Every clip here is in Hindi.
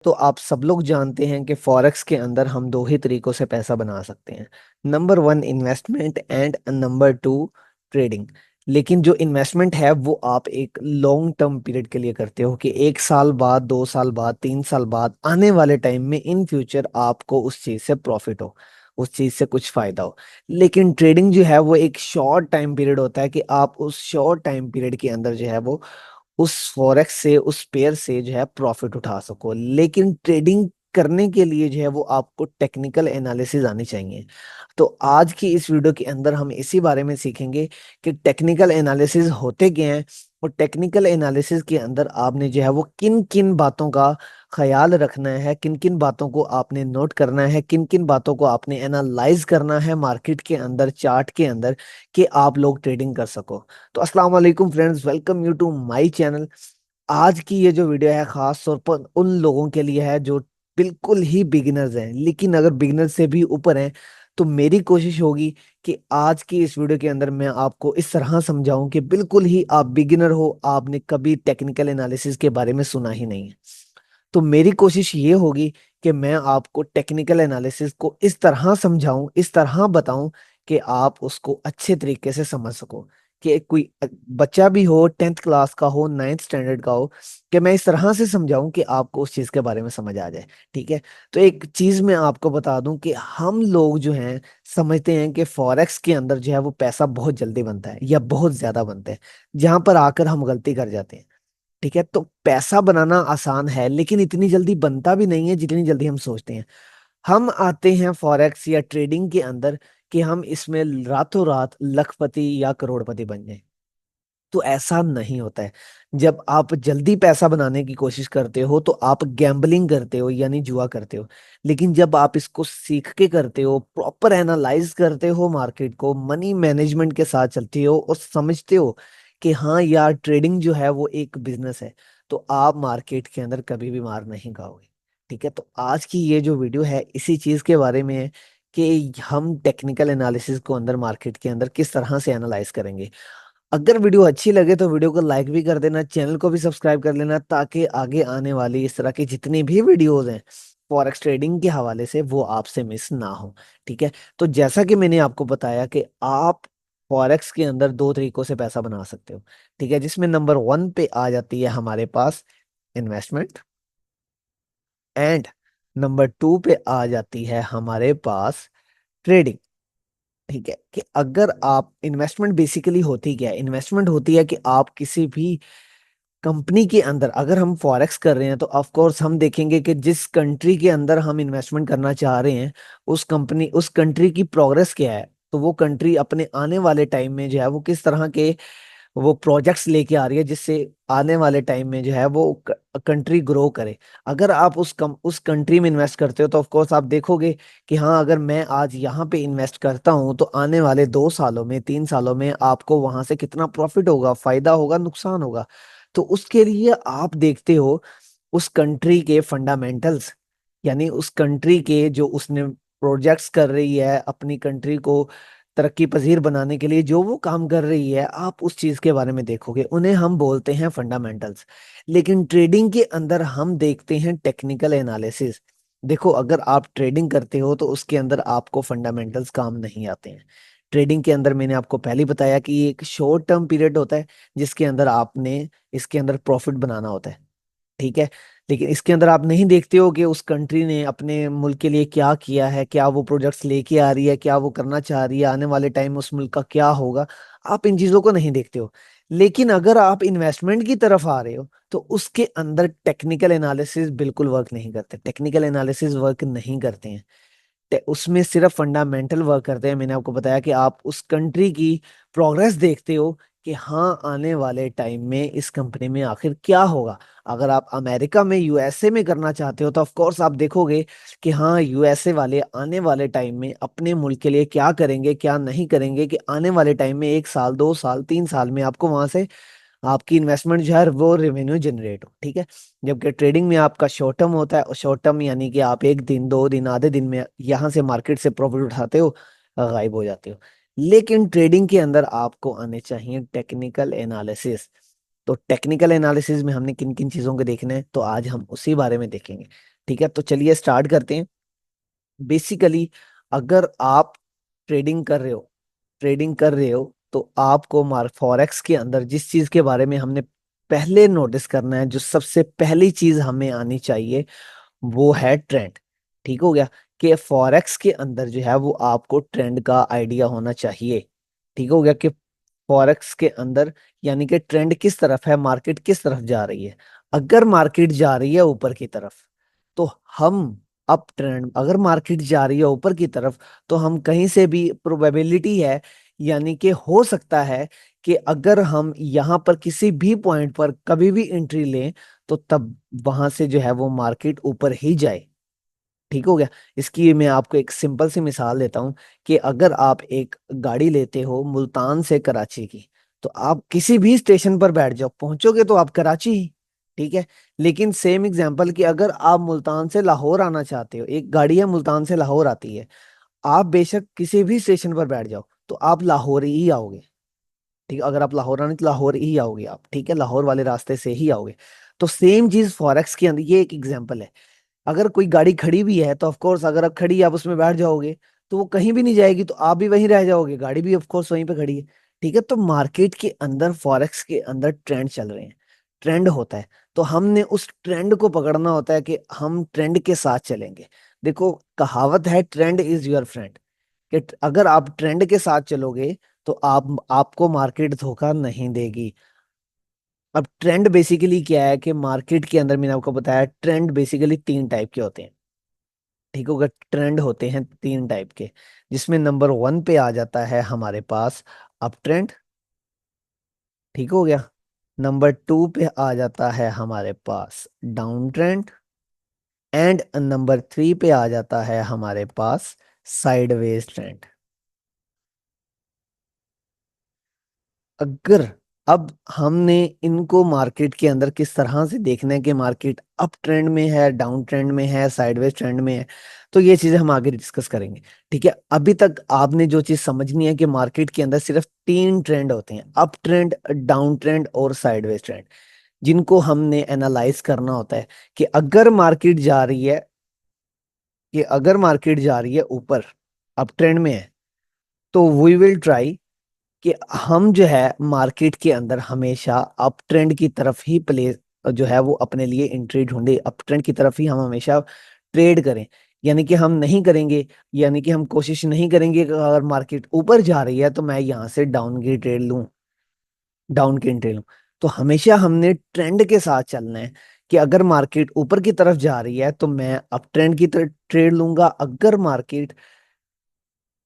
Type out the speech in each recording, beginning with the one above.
तो आप सब लोग जानते हैं कि फॉरेक्स के अंदर हम दो ही तरीकों से पैसा बना सकते हैं। Number one investment and number two trading. लेकिन जो इन्वेस्टमेंट है वो आप एक लॉन्ग टर्म पीरियड के लिए करते हो कि 1 साल बाद, 2 साल बाद, 3 साल बाद, आने वाले टाइम में इन फ्यूचर आपको उस चीज से प्रॉफिट हो, उस चीज से कुछ फायदा हो। लेकिन ट्रेडिंग जो है वो एक शॉर्ट टाइम पीरियड होता है कि आप उस शॉर्ट टाइम पीरियड के अंदर जो है वो उस फॉरेक्स से, उस पेयर से जो है प्रॉफिट उठा सको। लेकिन ट्रेडिंग करने के लिए जो है वो आपको टेक्निकल एनालिसिस आनी चाहिए। तो आज की इस वीडियो के अंदर हम इसी बारे में सीखेंगे कि टेक्निकल एनालिसिस होते क्या हैं, और टेक्निकल एनालिसिस के अंदर आपने जो है वो किन किन बातों का ख्याल रखना है, किन किन बातों को आपने नोट करना है, किन किन बातों को आपने एनालाइज करना है मार्केट के अंदर, चार्ट के अंदर, कि आप लोग ट्रेडिंग कर सको। तो अस्सलाम वालेकुम friends, welcome you to my channel. आज की ये जो वीडियो है खास तौर पर उन लोगों के लिए है जो बिल्कुल ही बिगिनर्स हैं, लेकिन अगर बिगिनर्स से भी ऊपर हैं तो मेरी कोशिश होगी कि आज की इस वीडियो के अंदर मैं आपको इस तरह समझाऊं कि बिल्कुल ही आप बिगिनर हो, आपने कभी टेक्निकल एनालिसिस के बारे में सुना ही नहीं है। तो मेरी कोशिश ये होगी कि मैं आपको टेक्निकल एनालिसिस को इस तरह समझाऊं, इस तरह बताऊं कि आप उसको अच्छे तरीके से समझ सको। कि कोई बच्चा भी हो, 10th क्लास का हो, 9th स्टैंडर्ड का हो, कि मैं इस तरह से समझाऊं कि आपको उस चीज के बारे में समझ आ जाए। ठीक है। तो एक चीज मैं आपको बता दूं कि हम लोग जो हैं समझते हैं कि फॉरेक्स के अंदर जो है वो पैसा बहुत जल्दी बनता है या बहुत ज्यादा बनता है, जहां पर आकर हम गलती कर जाते हैं। ठीक है। तो पैसा बनाना आसान है लेकिन इतनी जल्दी बनता भी नहीं है जितनी जल्दी हम सोचते हैं। हम आते हैं फॉरेक्स या ट्रेडिंग के अंदर कि हम इसमें रातों रात लखपति या करोड़पति बन जाएं। तो ऐसा नहीं होता है। जब आप जल्दी पैसा बनाने की कोशिश करते हो तो आप गैम्बलिंग करते हो, यानी जुआ करते हो। लेकिन जब आप इसको सीख के करते हो, प्रॉपर एनालाइज करते हो मार्केट को, मनी मैनेजमेंट के साथ चलते हो और समझते हो कि हाँ यार ट्रेडिंग जो है वो एक बिजनेस है, तो आप मार्केट के अंदर कभी भी मार नहीं खाओगे। ठीक है। तो आज की ये जो वीडियो है इसी चीज के बारे में है कि हम टेक्निकल एनालिसिस को अंदर मार्केट के अंदर किस तरह से एनालाइज करेंगे। अगर वीडियो अच्छी लगे तो वीडियो को लाइक भी कर देना, चैनल को भी सब्सक्राइब कर लेना, ताकि आगे आने वाली इस तरह की जितनी भी वीडियोस हैं फॉरेक्स ट्रेडिंग के हवाले से वो आपसे मिस ना हो। ठीक है। तो जैसा कि मैंने आपको बताया कि आप फॉरेक्स के अंदर दो तरीकों से पैसा बना सकते हो। ठीक है। जिसमें नंबर वन पे आ जाती है हमारे पास इन्वेस्टमेंट, एंड नंबर टू पे आ जाती है हमारे पास ट्रेडिंग। ठीक है। कि अगर आप इन्वेस्टमेंट बेसिकली होती क्या है, इन्वेस्टमेंट होती है कि आप किसी भी कंपनी के अंदर, अगर हम फॉरेक्स कर रहे हैं तो ऑफ कोर्स हम देखेंगे कि जिस कंट्री के अंदर हम इन्वेस्टमेंट करना चाह रहे हैं उस कंट्री की प्रोग्रेस क्या है। तो वो कंट्री अपने आने वाले टाइम में जो है वो किस तरह के वो प्रोजेक्ट्स लेके आ रही है जिससे आने वाले टाइम में जो है वो कंट्री ग्रो करे। अगर आप उस कंट्री में इन्वेस्ट करते हो तो ऑफ कोर्स आप देखोगे कि हाँ अगर मैं आज यहाँ पे इन्वेस्ट करता हूँ तो आने वाले 2 सालों में, 3 सालों में आपको वहां से कितना प्रॉफिट होगा, फायदा होगा, नुकसान होगा। तो उसके लिए आप देखते हो उस कंट्री के फंडामेंटल्स, यानी उस कंट्री के जो उसने प्रोजेक्ट्स कर रही है अपनी कंट्री को तरक्की पजीर बनाने के लिए, जो वो काम कर रही है आप उस चीज के बारे में देखोगे, उन्हें हम बोलते हैं फंडामेंटल्स। लेकिन ट्रेडिंग के अंदर हम देखते हैं टेक्निकल एनालिसिस। देखो अगर आप ट्रेडिंग करते हो तो उसके अंदर आपको फंडामेंटल्स काम नहीं आते हैं। ट्रेडिंग के अंदर मैंने आपको पहले ही बताया कि ये एक शॉर्ट टर्म पीरियड होता है जिसके अंदर आपने इसके अंदर प्रॉफिट बनाना होता है। ठीक है। लेकिन इसके अंदर आप नहीं देखते हो कि उस कंट्री ने अपने मुल्क के लिए क्या किया है, क्या वो प्रोजेक्ट्स लेके आ रही है, क्या वो करना चाह रही है, आने वाले टाइम में उस मुल्क का क्या होगा। आप इन चीजों को नहीं देखते हो। लेकिन अगर आप इन्वेस्टमेंट की तरफ आ रहे हो तो उसके अंदर टेक्निकल एनालिसिस बिल्कुल वर्क नहीं करते, टेक्निकल एनालिसिस वर्क नहीं करते हैं। उसमें सिर्फ फंडामेंटल वर्क करते हैं। मैंने आपको बताया कि आप उस कंट्री की प्रोग्रेस देखते हो कि हाँ आने वाले टाइम में इस कंपनी में आखिर क्या होगा। अगर आप अमेरिका में, यूएसए में करना चाहते हो तो ऑफ कोर्स आप देखोगे कि हाँ यूएसए वाले आने वाले टाइम में अपने मुल्क के लिए क्या करेंगे, क्या नहीं करेंगे, कि आने वाले टाइम में 1 साल, 2 साल, 3 साल में आपको वहां से आपकी इन्वेस्टमेंट जो है वो रेवेन्यू जनरेट हो। ठीक है। जबकि ट्रेडिंग में आपका शॉर्ट टर्म होता है, और शॉर्ट टर्म यानी कि आप 1 दिन, 2 दिन, आधे दिन में यहाँ से मार्केट से प्रॉफिट उठाते हो, गायब हो जाते हो। लेकिन ट्रेडिंग के अंदर आपको आने चाहिए टेक्निकल एनालिसिस। तो टेक्निकल एनालिसिस में हमने किन किन चीजों को देखना है तो आज हम उसी बारे में देखेंगे। ठीक है, तो चलिए स्टार्ट करते हैं। बेसिकली अगर आप ट्रेडिंग कर रहे हो ट्रेडिंग कर रहे हो तो आपको मार्क फॉरेक्स के अंदर जिस चीज के बारे में हमने पहले नोटिस करना है, जो सबसे पहली चीज हमें आनी चाहिए, वो है ट्रेंड। ठीक हो गया, कि फॉरेक्स के अंदर जो है वो आपको ट्रेंड का आइडिया होना चाहिए। ठीक हो गया, कि फॉरेक्स के अंदर यानी कि ट्रेंड किस तरफ है, मार्केट किस तरफ जा रही है। अगर मार्केट जा रही है ऊपर की तरफ तो हम अप ट्रेंड, अगर मार्केट जा रही है ऊपर की तरफ तो हम कहीं से भी प्रोबेबिलिटी है, यानी कि हो सकता है कि अगर हम यहाँ पर किसी भी पॉइंट पर कभी भी एंट्री लें तो तब वहां से जो है वो मार्केट ऊपर ही जाए। ठीक हो गया। इसकी मैं आपको एक सिंपल सी मिसाल देता हूँ कि अगर आप एक गाड़ी लेते हो मुल्तान से कराची की, तो आप किसी भी स्टेशन पर बैठ जाओ, पहुंचोगे तो आप कराची ही। ठीक है, लेकिन सेम एग्जांपल कि अगर आप मुल्तान से लाहौर आना चाहते हो, एक गाड़ी है मुल्तान से लाहौर आती है, आप बेशक किसी भी स्टेशन पर बैठ जाओ तो आप लाहौर ही आओगे। ठीक है, अगर आप लाहौर आने तो लाहौर ही आओगे आप, ठीक है, लाहौर वाले रास्ते से ही आओगे। तो सेम चीज फॉरेक्स के अंदर, ये एक एग्जांपल है। अगर कोई गाड़ी खड़ी भी है तो ऑफ कोर्स अगर आप खड़ी आप उसमें बैठ जाओगे तो वो कहीं भी नहीं जाएगी, तो आप भी वहीं रह जाओगे, गाड़ी भी ऑफ कोर्स वहीं पे खड़ी है। ठीक है, तो मार्केट के अंदर फॉरेक्स के अंदर ट्रेंड चल रहे हैं, ट्रेंड होता है, तो हमने उस ट्रेंड को पकड़ना होता है कि हम ट्रेंड के साथ चलेंगे। देखो, कहावत है ट्रेंड इज योर फ्रेंड, कि अगर आप ट्रेंड के साथ चलोगे तो आपको मार्केट धोखा नहीं देगी। अब ट्रेंड बेसिकली क्या है कि मार्केट के अंदर मैंने आपको बताया ट्रेंड बेसिकली तीन टाइप के होते हैं। ठीक होगा, ट्रेंड होते हैं तीन टाइप के, जिसमें नंबर वन पे आ जाता है हमारे पास अप ट्रेंड। ठीक हो गया, नंबर टू पे आ जाता है हमारे पास down trend, and number three पे आ जाता है हमारे पास साइडवेज ट्रेंड। अगर अब हमने इनको मार्केट के अंदर किस तरह से देखना है कि मार्केट अप ट्रेंड में है, डाउन ट्रेंड में है, साइडवेज ट्रेंड में है, तो ये चीजें हम आगे डिस्कस करेंगे। ठीक है, अभी तक आपने जो चीज समझनी है कि मार्केट के अंदर सिर्फ तीन ट्रेंड होते हैं, अप ट्रेंड, डाउन ट्रेंड और साइडवेज ट्रेंड, जिनको हमने एनालाइज करना होता है। कि अगर मार्केट जा रही है कि अगर मार्केट जा रही है ऊपर, अप ट्रेंड में है, तो वी विल ट्राई कि हम जो है मार्केट के अंदर हमेशा अप ट्रेंड की तरफ ही प्ले जो है वो अपने लिए एंट्री ढूंढे, अप ट्रेंड की तरफ ही हम हमेशा ट्रेड करें। यानी कि हम नहीं करेंगे, यानी कि हम कोशिश नहीं करेंगे कि अगर मार्केट ऊपर जा रही है तो मैं यहाँ से डाउन की ट्रेड लूं, डाउन की एंट्री लूं। तो हमेशा हमने ट्रेंड के साथ चलना है कि अगर मार्केट ऊपर की तरफ जा रही है तो मैं अप ट्रेंड की तरफ ट्रेड लूंगा, अगर मार्केट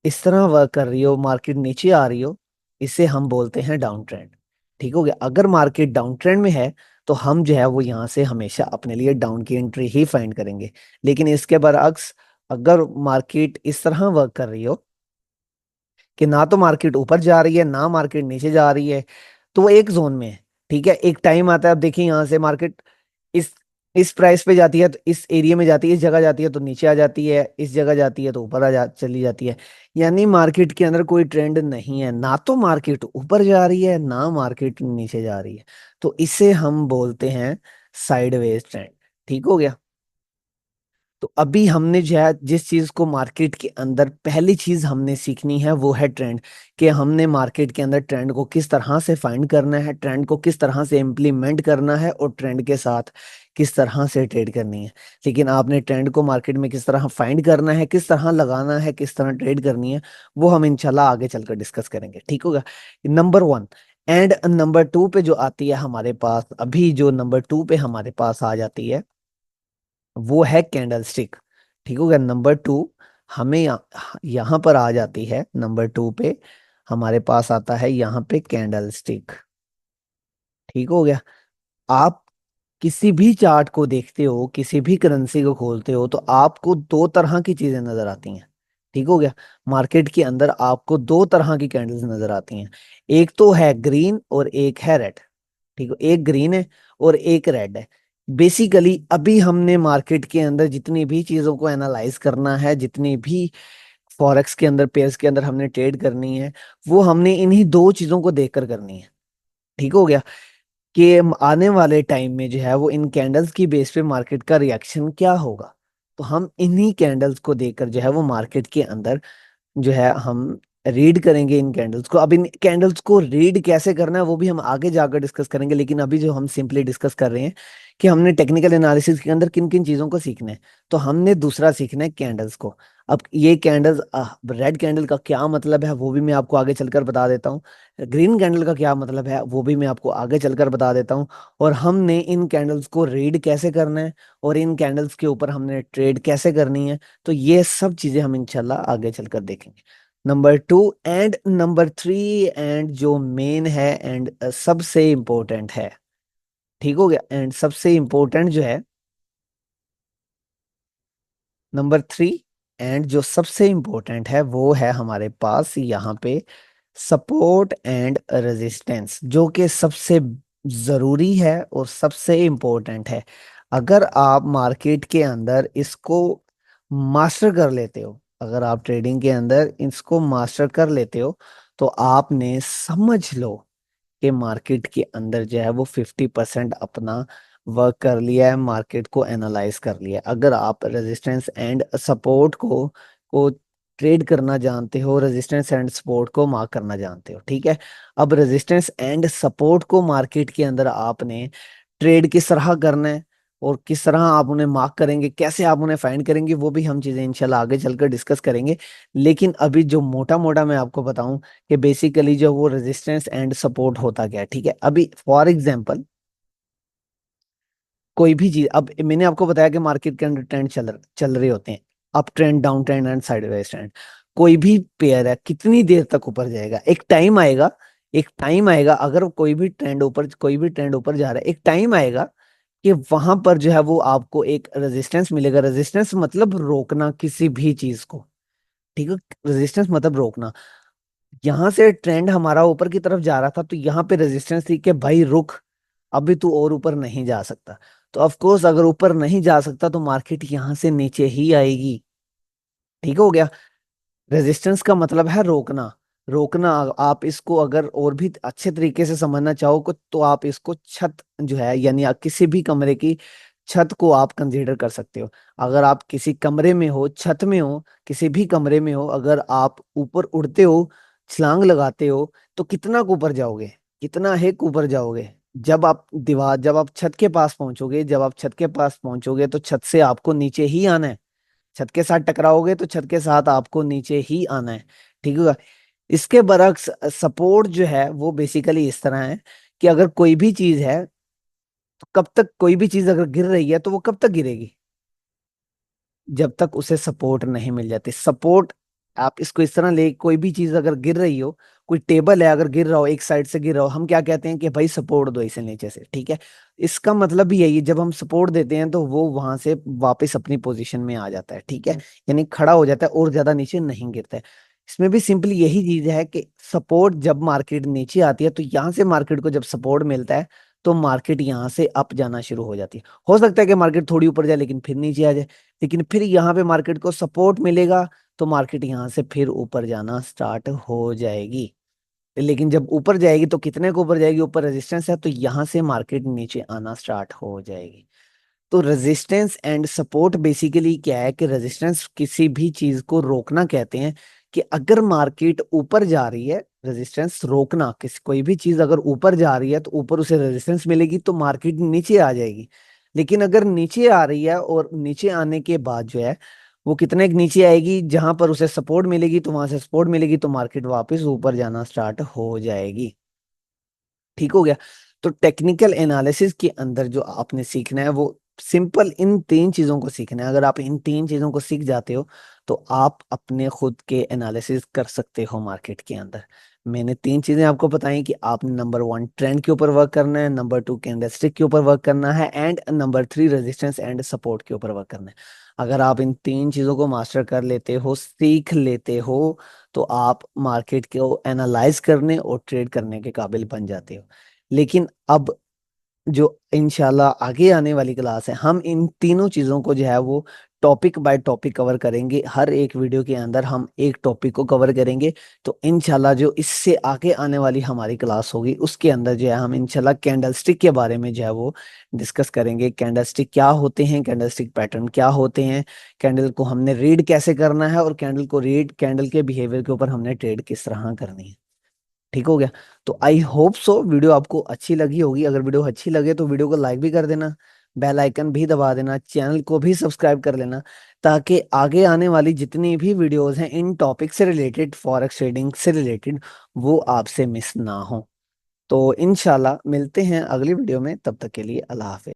इस तरह वर्क कर रही हो, मार्केट नीचे आ रही हो, इसे हम बोलते हैं डाउन ट्रेंड। ठीक हो गया, अगर मार्केट डाउन ट्रेंड में है तो हम जो है वो यहाँ से हमेशा अपने लिए डाउन की एंट्री ही फाइंड करेंगे। लेकिन इसके बरअक्स, अगर मार्केट इस तरह वर्क कर रही हो कि ना तो मार्केट ऊपर जा रही है ना मार्केट नीचे जा रही है, तो वो एक जोन में है। ठीक है, एक टाइम आता है, अब देखिए यहाँ से मार्केट इस इस प्राइस पे जाती है तो इस एरिया में जाती है, इस जगह जाती है तो नीचे आ जाती है, इस जगह जाती है तो ऊपर चली जाती है। यानी मार्केट के अंदर कोई ट्रेंड नहीं है, ना तो मार्केट ऊपर जा रही है ना मार्केट नीचे जा रही है, तो इसे हम बोलते हैं साइडवेज ट्रेंड। ठीक हो गया, तो अभी हमने जो है जिस चीज को मार्केट के अंदर पहली चीज हमने सीखनी है वो है ट्रेंड, कि हमने मार्केट के अंदर ट्रेंड को किस तरह से फाइंड करना है, ट्रेंड को किस तरह से इम्प्लीमेंट करना है और ट्रेंड के साथ किस तरह से ट्रेड करनी है। लेकिन आपने ट्रेंड को मार्केट में किस तरह फाइंड करना है, किस तरह लगाना है, किस तरह ट्रेड करनी है, वो हम इंशाल्लाह आगे चलकर डिस्कस करेंगे। ठीक होगा, number one. And number two पे जो आती है हमारे पास, अभी जो नंबर टू पे हमारे पास आ जाती है वो है कैंडल स्टिक। ठीक हो गया, नंबर टू हमें यहाँ पर आ जाती है, नंबर टू पे हमारे पास आता है यहाँ पे कैंडल स्टिक। ठीक हो गया, आप किसी भी चार्ट को देखते हो, किसी भी करेंसी को खोलते हो तो आपको दो तरह की चीजें नजर आती हैं। ठीक हो गया, मार्केट के अंदर आपको दो तरह की कैंडल्स नजर आती हैं, एक तो है ग्रीन और एक है रेड। ठीक है, एक ग्रीन है और एक रेड है। बेसिकली अभी हमने मार्केट के अंदर जितनी भी चीजों को एनालाइज करना है, जितनी भी फॉरेक्स के अंदर, पेयर्स के अंदर हमने ट्रेड करनी है, वो हमने इन्हीं दो चीजों को देखकर करनी है। ठीक हो गया, कि आने वाले टाइम में जो है वो इन कैंडल्स की बेस पे मार्केट का रिएक्शन क्या होगा। तो हम इन्हीं कैंडल्स को देखकर जो है वो मार्केट के अंदर जो है हम रीड करेंगे इन कैंडल्स को। अब इन कैंडल्स को रीड कैसे करना है वो भी हम आगे जाकर डिस्कस करेंगे, लेकिन अभी जो हम सिंपली डिस्कस कर रहे हैं कि हमने टेक्निकल एनालिसिस के अंदर किन किन चीजों को सीखना है। तो हमने दूसरा सीखना है कैंडल्स को। अब ये कैंडल्स, रेड कैंडल का क्या मतलब है वो भी मैं आपको आगे चलकर बता देता हूँ। ग्रीन कैंडल का क्या मतलब है वो भी मैं आपको आगे चलकर बता देता हूँ। और हमने इन कैंडल्स को रीड कैसे करना है और इन कैंडल्स के ऊपर हमने ट्रेड कैसे करनी है, तो ये सब चीजें हम इंशाल्लाह आगे चलकर देखेंगे। Number two and number three and जो मेन है एंड सबसे इम्पोर्टेंट है, ठीक हो गया, एंड सबसे इम्पोर्टेंट जो है नंबर थ्री एंड जो सबसे इम्पोर्टेंट है वो है हमारे पास यहाँ पे सपोर्ट एंड रेजिस्टेंस, जो कि सबसे जरूरी है और सबसे इम्पोर्टेंट है। अगर आप मार्केट के अंदर इसको मास्टर कर लेते हो, अगर आप ट्रेडिंग के अंदर इसको मास्टर कर लेते हो, तो आपने समझ लो कि मार्केट के अंदर जो है वो 50% अपना वर्क कर लिया है, मार्केट को एनालाइज कर लिया है। अगर आप रेजिस्टेंस एंड सपोर्ट को ट्रेड करना जानते हो, रेजिस्टेंस एंड सपोर्ट को मार्क करना जानते हो, ठीक है। अब रेजिस्टेंस एंड सपोर्ट को मार्केट के अंदर आपने ट्रेड किस तरह करना है और किस तरह आप उन्हें मार्क करेंगे, कैसे आप उन्हें फाइंड करेंगे, वो भी हम चीजें इंशाल्लाह आगे चलकर डिस्कस करेंगे। लेकिन अभी जो मोटा मोटा मैं आपको बताऊं कि बेसिकली जो वो रेजिस्टेंस एंड सपोर्ट होता क्या है, ठीक है। अभी फॉर एग्जांपल कोई भी चीज, अब मैंने आपको बताया कि मार्केट के अंदर ट्रेंड चल रहे होते हैं, up trend, down trend and sideways trend. कोई भी पेयर है कितनी देर तक ऊपर जाएगा, एक टाइम आएगा, एक टाइम आएगा, अगर कोई भी ट्रेंड ऊपर जा रहा है, एक टाइम आएगा कि वहां पर जो है वो आपको एक रेजिस्टेंस मिलेगा। रेजिस्टेंस मतलब रोकना किसी भी चीज को, ठीक है। रेजिस्टेंस मतलब रोकना। यहां से ट्रेंड हमारा ऊपर की तरफ जा रहा था तो यहाँ पे रेजिस्टेंस थी कि भाई रुक, अभी तू और ऊपर नहीं जा सकता। तो ऑफ कोर्स अगर ऊपर नहीं जा सकता तो मार्केट यहां से नीचे ही आएगी, ठीक हो गया। रेजिस्टेंस का मतलब है रोकना। रोकना, आप इसको अगर और भी अच्छे तरीके से समझना चाहो तो आप इसको छत जो है, यानी आप किसी भी कमरे की छत को आप कंसीडर कर सकते हो। अगर आप किसी कमरे में हो, छत में हो, किसी भी कमरे में हो, अगर आप ऊपर उड़ते हो, छलांग लगाते हो, तो कितना ऊपर जाओगे, कितना है ऊपर जाओगे। जब आप छत के पास पहुंचोगे, जब आप छत के पास पहुंचोगे तो छत से आपको नीचे ही आना है। छत के साथ टकराओगे तो छत के साथ आपको नीचे ही आना है, ठीक है। इसके बरक्स सपोर्ट जो है वो बेसिकली इस तरह है कि अगर कोई भी चीज है तो कब तक, कोई भी चीज अगर गिर रही है तो वो कब तक गिरेगी, जब तक उसे सपोर्ट नहीं मिल जाती। सपोर्ट, आप इसको इस तरह ले, कोई भी चीज अगर गिर रही हो, कोई टेबल है अगर गिर रहा हो, एक साइड से गिर रहा हो, हम क्या कहते हैं कि भाई सपोर्ट दो इसे नीचे से, ठीक है। इसका मतलब भी यही है, जब हम सपोर्ट देते हैं तो वो वहां से वापस अपनी पोजीशन में आ जाता है, ठीक है, यानी खड़ा हो जाता है और ज्यादा नीचे नहीं गिरता है। इसमें भी सिंपली यही चीज है कि सपोर्ट, जब मार्केट नीचे आती है तो यहाँ से मार्केट को जब सपोर्ट मिलता है तो मार्केट यहाँ से अप जाना शुरू हो जाती है। हो सकता है कि मार्केट थोड़ी ऊपर जाए लेकिन फिर नीचे आ जाए, लेकिन फिर यहाँ पे मार्केट को सपोर्ट मिलेगा तो मार्केट यहाँ से फिर ऊपर जाना स्टार्ट हो जाएगी। लेकिन जब ऊपर जाएगी तो कितने को ऊपर जाएगी, ऊपर रेजिस्टेंस है तो यहाँ से मार्केट नीचे आना स्टार्ट हो जाएगी। तो रेजिस्टेंस एंड सपोर्ट बेसिकली क्या है कि रेजिस्टेंस किसी भी चीज को रोकना कहते हैं, कि अगर मार्केट ऊपर जा रही है, रेजिस्टेंस रोकना, किसी कोई भी चीज अगर ऊपर जा रही है तो ऊपर उसे रेजिस्टेंस मिलेगी तो मार्केट नीचे आ जाएगी। लेकिन अगर नीचे आ रही है और नीचे आने के बाद जो है वो कितने नीचे आएगी, जहां पर उसे सपोर्ट मिलेगी तो वहां से सपोर्ट मिलेगी तो मार्केट वापस ऊपर जाना स्टार्ट हो जाएगी, ठीक हो गया। तो टेक्निकल एनालिसिस के अंदर जो आपने सीखना है वो सिंपल इन तीन चीजों को सीखना है। अगर आप इन तीन चीजों को सीख जाते हो तो आप अपने खुद के एनालिसिस कर सकते हो मार्केट के अंदर। मैंने तीन चीजें आपको बताई कि आपने नंबर वन ट्रेंड के ऊपर वर्क करना है, नंबर टू कैंडलस्टिक के ऊपर वर्क करना है, and number three resistance and support के ऊपर वर्क करना है। अगर आप इन तीन चीजों को मास्टर कर लेते हो, सीख लेते हो, तो आप मार्केट को एनालाइज करने और ट्रेड करने के काबिल बन जाते हो। लेकिन अब जो इंशाल्लाह आगे आने वाली क्लास है, हम इन तीनों चीज़ों को जो है वो टॉपिक बाय टॉपिक कवर करेंगे। हर एक वीडियो के अंदर हम एक टॉपिक को कवर करेंगे। तो इंशाल्लाह जो इससे आगे आने वाली हमारी क्लास होगी उसके अंदर जो है हम इंशाल्लाह कैंडलस्टिक के बारे में जो है वो डिस्कस करेंगे। कैंडलस्टिक क्या होते हैं, कैंडलस्टिक पैटर्न क्या होते हैं, कैंडल को हमने रीड कैसे करना है, और कैंडल को रीड, कैंडल के बिहेवियर के ऊपर हमने ट्रेड किस तरह करनी है। ठीक हो गया। तो आई होप सो वीडियो आपको अच्छी लगी होगी। अगर वीडियो अच्छी लगे तो वीडियो को लाइक भी कर देना, बेल आइकन भी दबा देना, चैनल को भी सब्सक्राइब कर लेना, ताकि आगे आने वाली जितनी भी वीडियोस हैं इन टॉपिक से रिलेटेड, फॉरेक्स ट्रेडिंग से रिलेटेड, वो आपसे मिस ना हो। तो इंशाल्लाह मिलते हैं अगली वीडियो में, तब तक के लिए अल्लाह हाफिज।